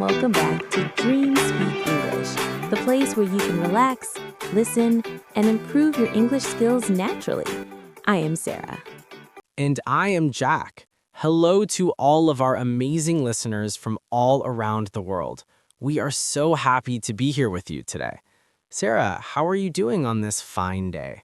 welcome back to DreamSpeak English, the place where you can relax, listen, and improve your English skills naturally. I am Sarah. And I am Jack. Hello to all of our amazing listeners from all around the world. We are so happy to be here with you today. Sarah, how are you doing on this fine day?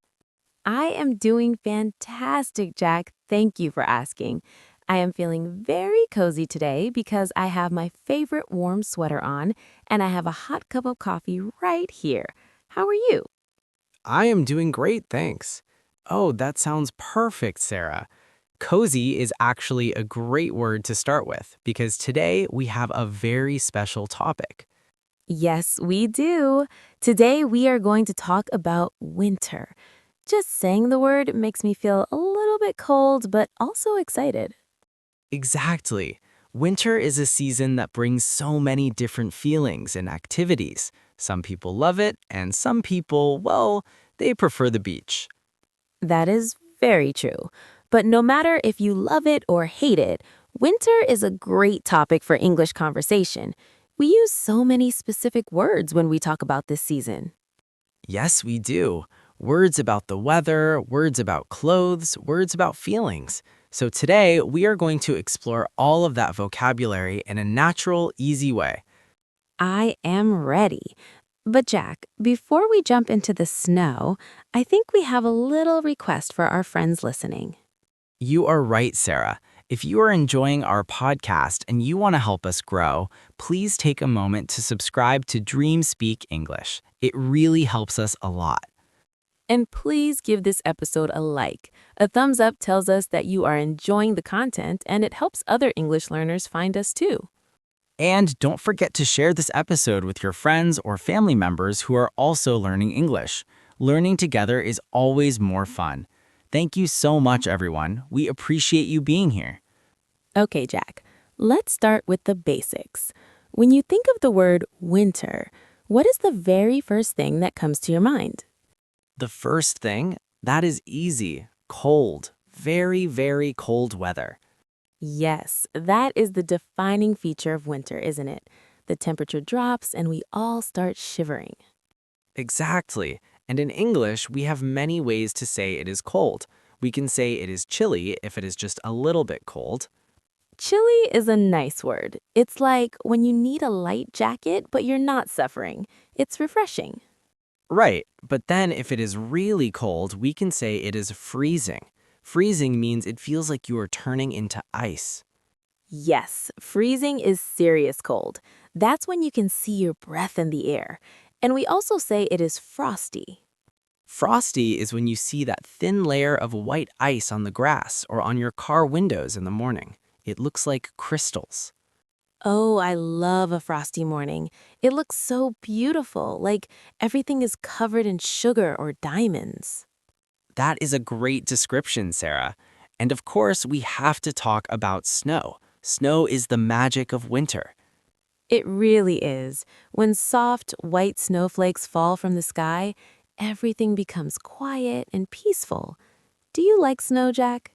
I am doing fantastic, Jack. Thank you for asking. I am feeling very cozy today because I have my favorite warm sweater on and I have a hot cup of coffee right here. How are you? I am doing great, thanks. Oh, that sounds perfect, Sarah. Cozy is actually a great word to start with because today we have a very special topic. Yes, we do. Today we are going to talk about winter. Just saying the word makes me feel a little bit cold, but also excited. Exactly. Winter is a season that brings so many different feelings and activities. Some people love it, and some people, well, they prefer the beach. That is very true. But no matter if you love it or hate it, winter is a great topic for English conversation. We use so many specific words when we talk about this season. Yes, we do. Words about the weather, words about clothes, words about feelings. So today, we are going to explore all of that vocabulary in a natural, easy way. I am ready. But Jack, before we jump into the snow, I think we have a little request for our friends listening. You are right, Sarah. If you are enjoying our podcast and you want to help us grow, please take a moment to subscribe to DreamSpeak English. It really helps us a lot. And please give this episode a like. A thumbs up tells us that you are enjoying the content and it helps other English learners find us too. And don't forget to share this episode with your friends or family members who are also learning English. Learning together is always more fun. Thank you so much, everyone. We appreciate you being here. Okay, Jack, let's start with the basics. When you think of the word winter, what is the very first thing that comes to your mind? The first thing, that is easy. Cold. Very, very cold weather. Yes, that is the defining feature of winter, isn't it? The temperature drops and we all start shivering. Exactly. And in English, we have many ways to say it is cold. We can say it is chilly if it is just a little bit cold. Chilly is a nice word. It's like when you need a light jacket, but you're not suffering. It's refreshing. Right, but then if it is really cold, we can say it is freezing. Freezing means it feels like you are turning into ice. Yes, freezing is serious cold. That's when you can see your breath in the air. And we also say it is frosty. Frosty is when you see that thin layer of white ice on the grass or on your car windows in the morning. It looks like crystals. Oh, I love a frosty morning. It looks so beautiful, like everything is covered in sugar or diamonds. That is a great description, Sarah. And of course, we have to talk about snow. Snow is the magic of winter. It really is. When soft, white snowflakes fall from the sky, everything becomes quiet and peaceful. Do you like snow, Jack?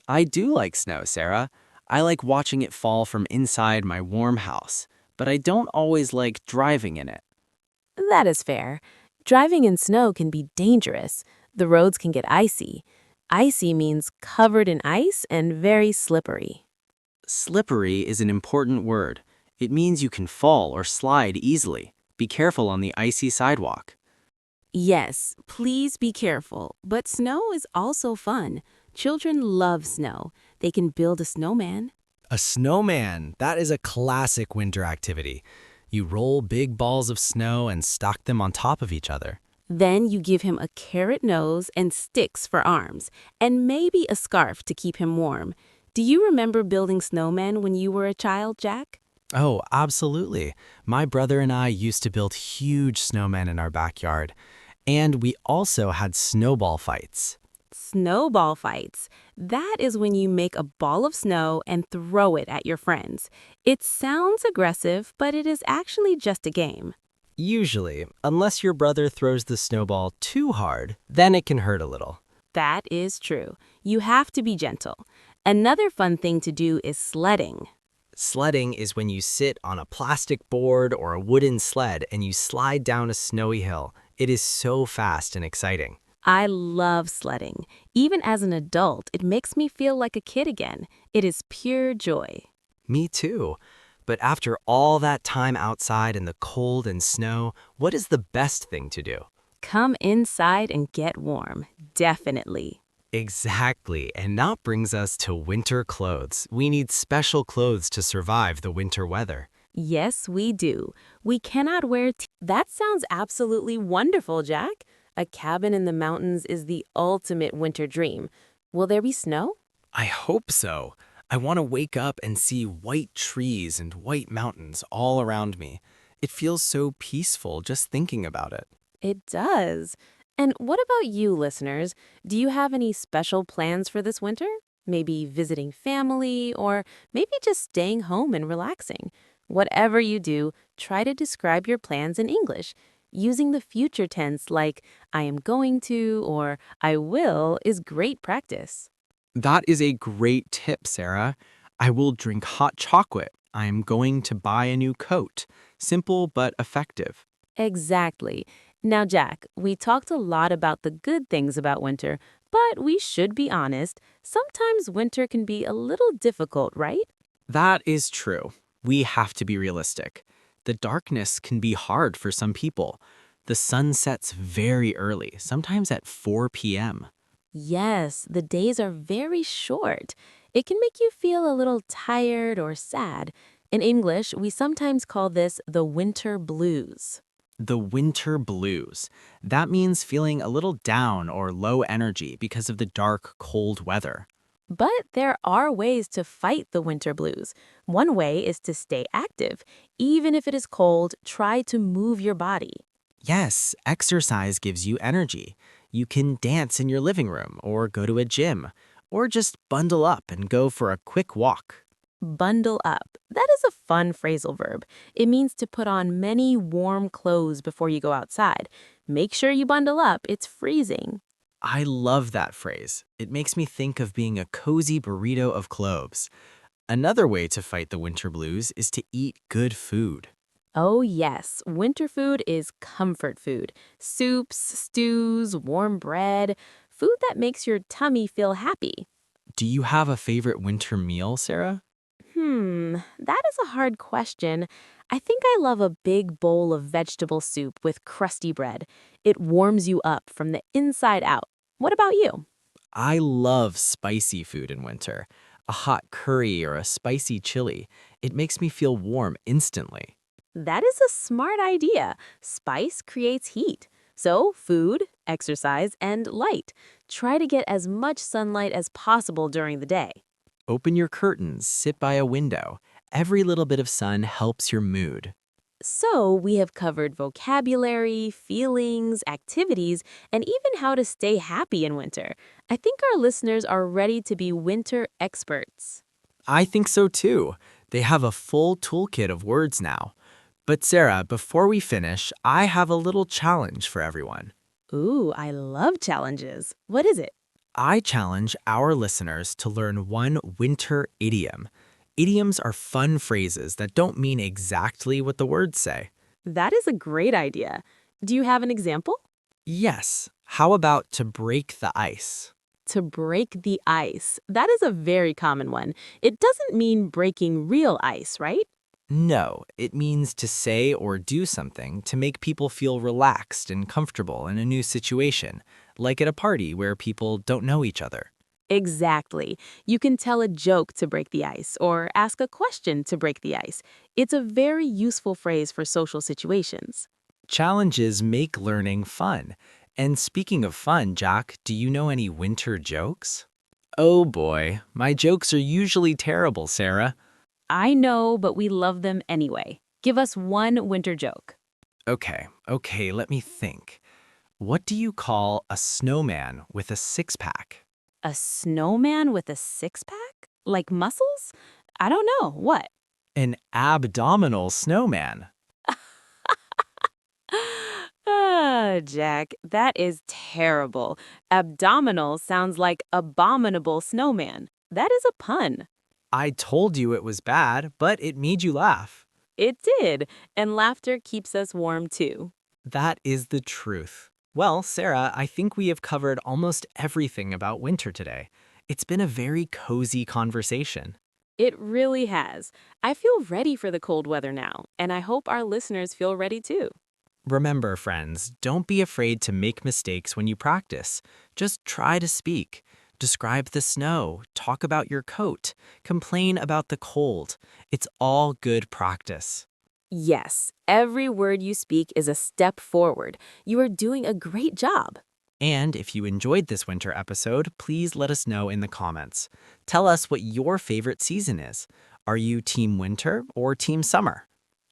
I do like snow, Sarah. I like watching it fall from inside my warm house, but I don't always like driving in it. That is fair. Driving in snow can be dangerous. The roads can get icy. Icy means covered in ice and very slippery. Slippery is an important word. It means you can fall or slide easily. Be careful on the icy sidewalk. Yes, please be careful. But snow is also fun. Children love snow. They can build a snowman. A snowman, that is a classic winter activity. You roll big balls of snow and stack them on top of each other. Then you give him a carrot nose and sticks for arms, and maybe a scarf to keep him warm. Do you remember building snowmen when you were a child, Jack? Oh, absolutely. My brother and I used to build huge snowmen in our backyard. And we also had snowball fights. Snowball fights. That is when you make a ball of snow and throw it at your friends. It sounds aggressive, but it is actually just a game. Usually, unless your brother throws the snowball too hard, then it can hurt a little. That is true. You have to be gentle. Another fun thing to do is sledding. Sledding is when you sit on a plastic board or a wooden sled and you slide down a snowy hill. It is so fast and exciting. I love sledding. Even as an adult, it makes me feel like a kid again. It is pure joy. Me too. But after all that time outside in the cold and snow, what is the best thing to do? Come inside and get warm. Definitely. Exactly, and that brings us to winter clothes. We need special clothes to survive the winter weather. Yes, we do. We cannot wear That sounds absolutely wonderful, Jack. A cabin in the mountains is the ultimate winter dream. Will there be snow? I hope so. I want to wake up and see white trees and white mountains all around me. It feels so peaceful just thinking about it. It does. And what about you, listeners? Do you have any special plans for this winter? Maybe visiting family or maybe just staying home and relaxing. Whatever you do, try to describe your plans in English. Using the future tense like I am going to or I will is great practice. That is a great tip, Sarah. I will drink hot chocolate. I am going to buy a new coat. Simple but effective. Exactly. Now, Jack, we talked a lot about the good things about winter, but we should be honest. Sometimes winter can be a little difficult, right? That is true. We have to be realistic. The darkness can be hard for some people. The sun sets very early, sometimes at 4 p.m. Yes, the days are very short. It can make you feel a little tired or sad. In English, we sometimes call this the winter blues. The winter blues. That means feeling a little down or low energy because of the dark, cold weather. But there are ways to fight the winter blues. One way is to stay active. Even if it is cold, try to move your body. Yes, exercise gives you energy. You can dance in your living room or go to a gym, or just bundle up and go for a quick walk. Bundle up. That is a fun phrasal verb. It means to put on many warm clothes before you go outside. Make sure you bundle up. It's freezing. I love that phrase. It makes me think of being a cozy burrito of clothes. Another way to fight the winter blues is to eat good food. Oh, yes. Winter food is comfort food. Soups, stews, warm bread, food that makes your tummy feel happy. Do you have a favorite winter meal, Sarah? That is a hard question. I think I love a big bowl of vegetable soup with crusty bread. It warms you up from the inside out. What about you? I love spicy food in winter. A hot curry or a spicy chili. It makes me feel warm instantly. That is a smart idea. Spice creates heat. So, food, exercise, and light. Try to get as much sunlight as possible during the day. Open your curtains, sit by a window. Every little bit of sun helps your mood. So, we have covered vocabulary, feelings, activities, and even how to stay happy in winter. I think our listeners are ready to be winter experts. I think so too. They have a full toolkit of words now. But Sarah, before we finish, I have a little challenge for everyone. Ooh, I love challenges. What is it? I challenge our listeners to learn one winter idiom. Idioms are fun phrases that don't mean exactly what the words say. That is a great idea. Do you have an example? Yes. How about to break the ice? To break the ice. That is a very common one. It doesn't mean breaking real ice, right? No, it means to say or do something to make people feel relaxed and comfortable in a new situation, like at a party where people don't know each other. Exactly. You can tell a joke to break the ice or ask a question to break the ice. It's a very useful phrase for social situations. Challenges make learning fun. And speaking of fun, Jack, do you know any winter jokes? Oh boy, my jokes are usually terrible, Sarah. I know, but we love them anyway. Give us one winter joke. Okay, let me think. What do you call a snowman with a six-pack? A snowman with a six-pack? Like muscles? I don't know. What? An abdominal snowman. Jack, that is terrible. Abdominal sounds like abominable snowman. That is a pun. I told you it was bad, but it made you laugh. It did, and laughter keeps us warm too. That is the truth. Well, Sarah, I think we have covered almost everything about winter today. It's been a very cozy conversation. It really has. I feel ready for the cold weather now, and I hope our listeners feel ready too. Remember, friends, don't be afraid to make mistakes when you practice. Just try to speak. Describe the snow, talk about your coat, complain about the cold. It's all good practice. Yes, every word you speak is a step forward. You are doing a great job. And if you enjoyed this winter episode, please let us know in the comments. Tell us what your favorite season is. Are you team winter or team summer?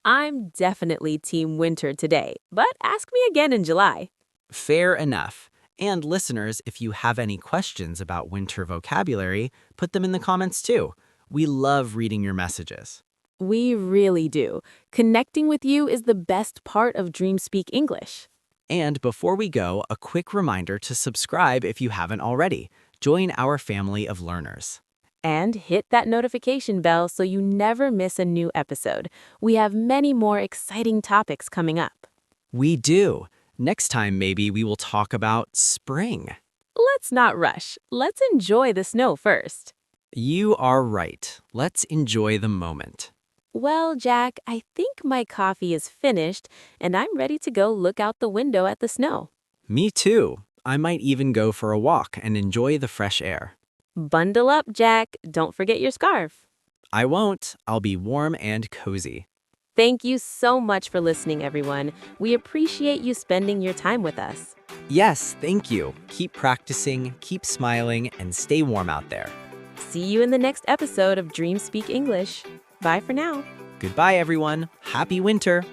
I'm definitely Team Winter today, but ask me again in July. Fair enough. And listeners, if you have any questions about winter vocabulary, put them in the comments too. We love reading your messages. We really do. Connecting with you is the best part of DreamSpeak English. And before we go, a quick reminder to subscribe if you haven't already. Join our family of learners. And hit that notification bell so you never miss a new episode. We have many more exciting topics coming up. We do. Next time, maybe we will talk about spring. Let's not rush. Let's enjoy the snow first. You are right. Let's enjoy the moment. Well, Jack, I think my coffee is finished, and I'm ready to go look out the window at the snow. Me too. I might even go for a walk and enjoy the fresh air. Bundle up, Jack. Don't forget your scarf. I won't. I'll be warm and cozy. Thank you so much for listening, everyone. We appreciate you spending your time with us. Yes, thank you. Keep practicing, keep smiling, and stay warm out there. See you in the next episode of DreamSpeak English. Bye for now. Goodbye, everyone. Happy winter.